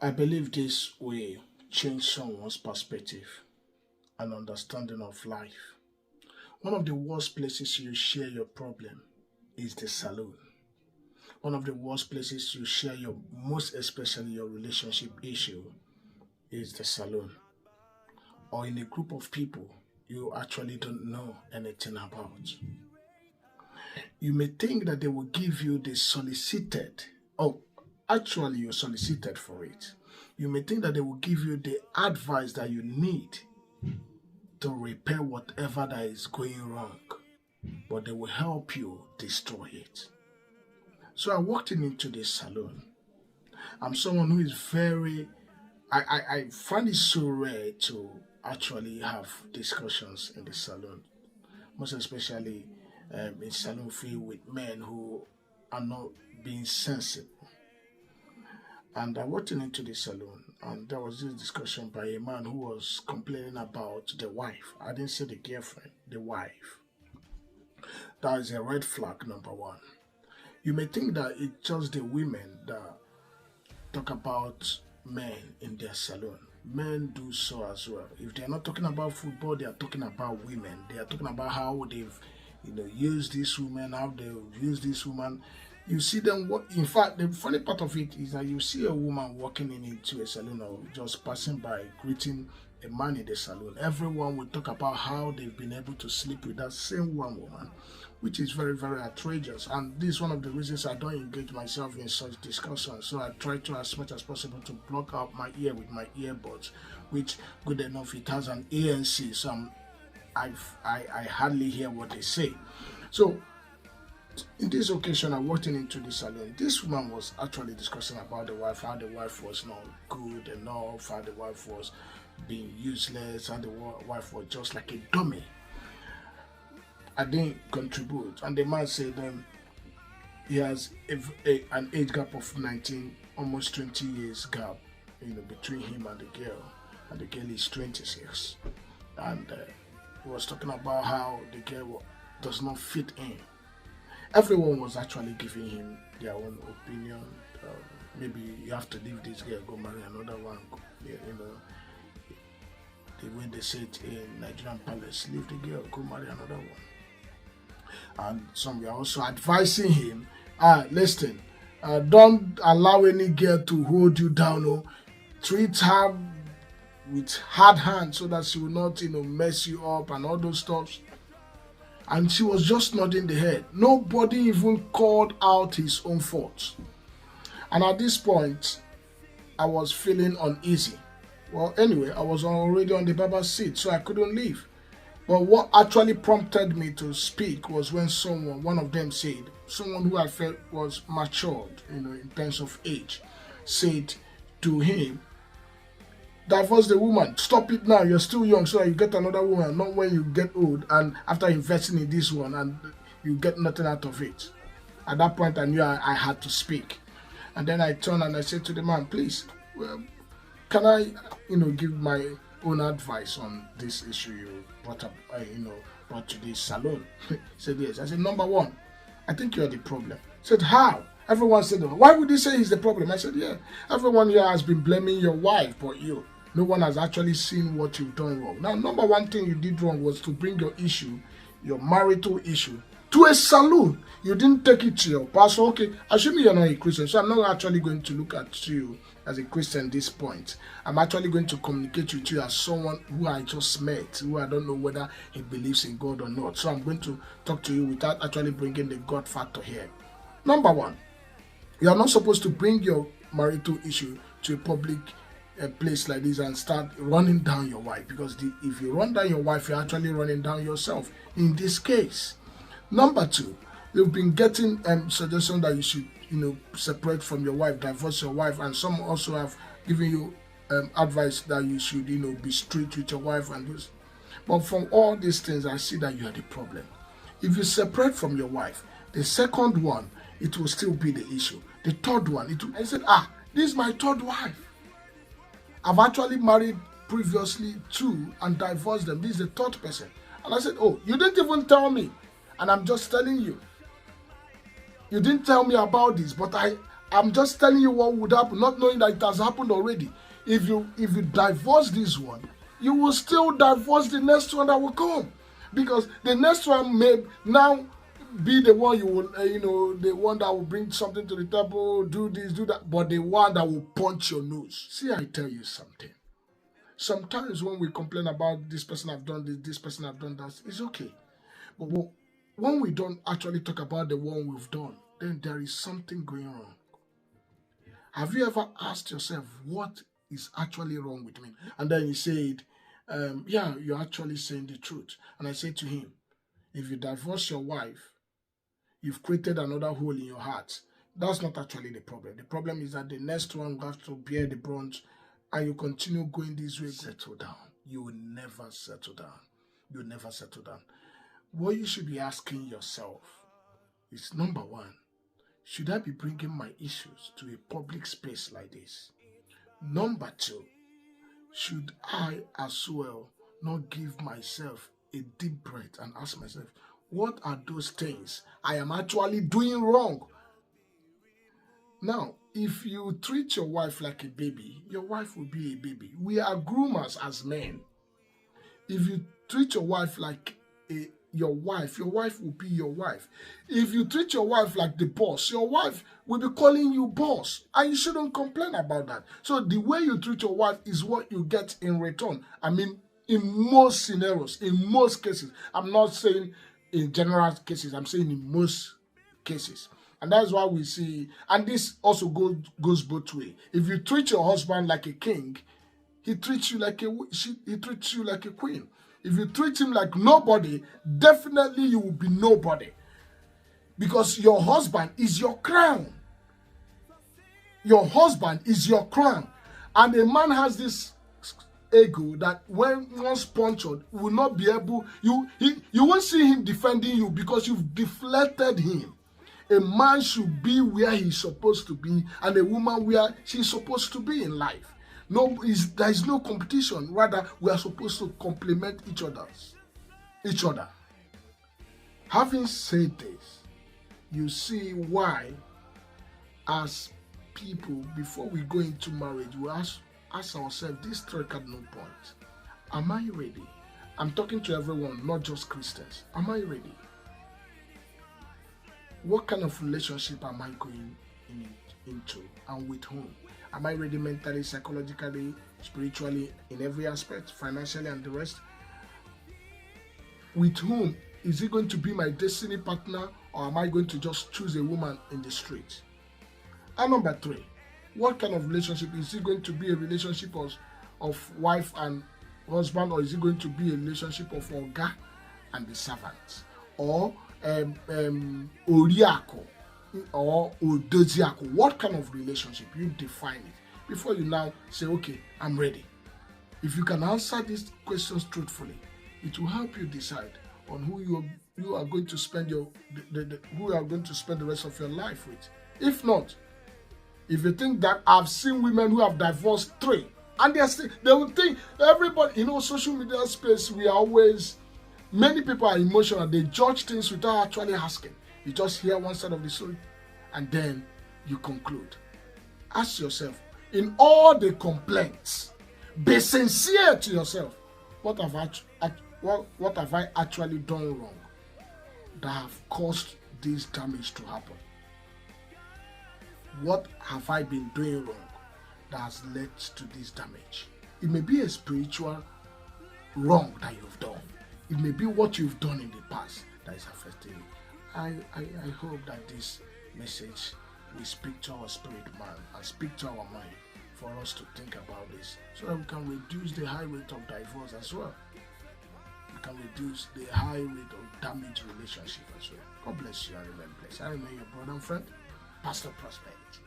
I believe this will change someone's perspective and understanding of life. One of the worst places you share your problem is the salon. One of the worst places you share your, most especially your relationship issue, is the salon. Or in a group of people you actually don't know anything about. You may think that they will give you the solicited, oh, actually, you solicited for it. You may think that they will give you the advice that you need to repair whatever that is going wrong, but they will help you destroy it. So I walked into this salon. I'm someone who is very, I find it so rare to actually have discussions in the salon, most especially in salon filled with men who are not being sensible. And I walked into the salon, and there was this discussion by a man who was complaining about the wife. I didn't say the girlfriend, the wife. That is a red flag, number one. You may think that it's just the women that talk about men in their salon. Men do so as well. If they are not talking about football, they are talking about women. They are talking about how they've, used this woman, how they've used this woman. You see them. In fact, the funny part of it is that you see a woman walking into a salon or just passing by, greeting a man in the salon. Everyone will talk about how they've been able to sleep with that same one woman, which is very, very outrageous. And this is one of the reasons I don't engage myself in such discussions. So I try to, as much as possible, to block out my ear with my earbuds, which, good enough, it has an ANC, so I hardly hear what they say. So in this occasion, I walked into the salon. This woman was actually discussing about the wife, how the wife was not good enough, how the wife was being useless, how the wife was just like a dummy. I didn't contribute, and the man said he has an age gap of 19, almost 20 years gap, between him and the girl is 26, and he was talking about how the girl does not fit in. Everyone was actually giving him their own opinion. Maybe you have to leave this girl, go marry another one. The way they say it in Nigerian palace, leave the girl, go marry another one. And some were also advising him, listen, don't allow any girl to hold you down. Oh. Treat her with hard hands so that she will not, mess you up and all those stuff. And she was just nodding the head. Nobody even called out his own faults. And at this point, I was feeling uneasy. Well, anyway, I was already on the barber's seat, so I couldn't leave. But what actually prompted me to speak was when one of them said, someone who I felt was matured, in terms of age, said to him, divorce the woman. Stop it now. You're still young, so that you get another woman, not when you get old and after investing in this one and you get nothing out of it. At that point, I knew I had to speak. And then I turned and I said to the man, please, can I, give my own advice on this issue you brought up, brought to this salon? He said, yes. I said, number one, I think you're the problem. He said, how? Everyone said, why would you say he's the problem? I said, yeah, everyone here has been blaming your wife, but you. No one has actually seen what you've done wrong. Now, number one thing you did wrong was to bring your issue, your marital issue, to a salon. You didn't take it to your pastor. Okay, assuming you're not a Christian, so I'm not actually going to look at you as a Christian at this point. I'm actually going to communicate with you as someone who I just met, who I don't know whether he believes in God or not. So I'm going to talk to you without actually bringing the God factor here. Number one, you are not supposed to bring your marital issue to a public place like this and start running down your wife, because if you run down your wife, you're actually running down yourself in this case. Number two, you've been getting suggestions that you should separate from your wife, divorce your wife, and some also have given you advice that you should be straight with your wife and this. But from all these things, I see that you are the problem. If you separate from your wife, the second one, it will still be the issue. The third one, I said, this is my third wife. I've actually married previously two and divorced them. This is the third person. And I said, oh, you didn't even tell me. And I'm just telling you. You didn't tell me about this, but I'm just telling you what would happen, not knowing that it has happened already. If you divorce this one, you will still divorce the next one that will come, because the next one may now be the one you will, the one that will bring something to the table, do this, do that, but the one that will punch your nose. See, I tell you something. Sometimes when we complain about this person have done this person have done that, it's okay. But when we don't actually talk about the one we've done, then there is something going wrong. Have you ever asked yourself, what is actually wrong with me? And then he said, yeah, you're actually saying the truth. And I said to him, if you divorce your wife, you've created another hole in your heart. That's not actually the problem. The problem is that the next one will have to bear the brunt, and you continue going this way. Settle down. You will never settle down. You will never settle down. What you should be asking yourself is, number one, should I be bringing my issues to a public space like this? Number two, should I as well not give myself a deep breath and ask myself, what are those things I am actually doing wrong? Now, if you treat your wife like a baby, your wife will be a baby. We are groomers as men. If you treat your wife like your wife will be your wife. If you treat your wife like the boss, your wife will be calling you boss, and you shouldn't complain about that. So the way you treat your wife is what you get in return. I mean, in most scenarios, in most cases. I'm not saying in general cases, I'm saying in most cases. And that's why we see, and this also goes both ways. If you treat your husband like a king, he treats you like a queen. If you treat him like nobody, definitely you will be nobody. Because your husband is your crown. Your husband is your crown. And a man has this ego that when once punctured, will not be able, you won't see him defending you because you've deflected him. A man should be where he's supposed to be, and a woman where she's supposed to be in life. There is no competition. Rather, we are supposed to complement each other. Having said this, you see why, as people, before we go into marriage, we ask ourselves this three cardinal points. Am I ready? I'm talking to everyone, not just Christians. Am I ready? What kind of relationship am I going into, and with whom? Am I ready mentally, psychologically, spiritually, in every aspect, financially, and the rest? With whom? Is it going to be my destiny partner, or am I going to just choose a woman in the street? And number three, what kind of relationship? Is it going to be a relationship of wife and husband, or is it going to be a relationship of Oga and the servant? Or Oriako or Odoziako? What kind of relationship? You define it before you now say, okay, I'm ready. If you can answer these questions truthfully, it will help you decide on who you are going to spend who you are going to spend the rest of your life with. If not, if you think that, I've seen women who have divorced 3, and they will think, everybody, social media space, many people are emotional. They judge things without actually asking. You just hear one side of the story, and then you conclude. Ask yourself, in all the complaints, be sincere to yourself. What have I actually done wrong that have caused this damage to happen? What have I been doing wrong that has led to this damage? It may be a spiritual wrong that you've done. It may be what you've done in the past that is affecting you. I hope that this message will speak to our spirit man and speak to our mind for us to think about this, so that we can reduce the high rate of divorce as well. We can reduce the high rate of damaged relationship as well. God bless you and remain blessed. I remain your brother and friend, Pastor Prosperity.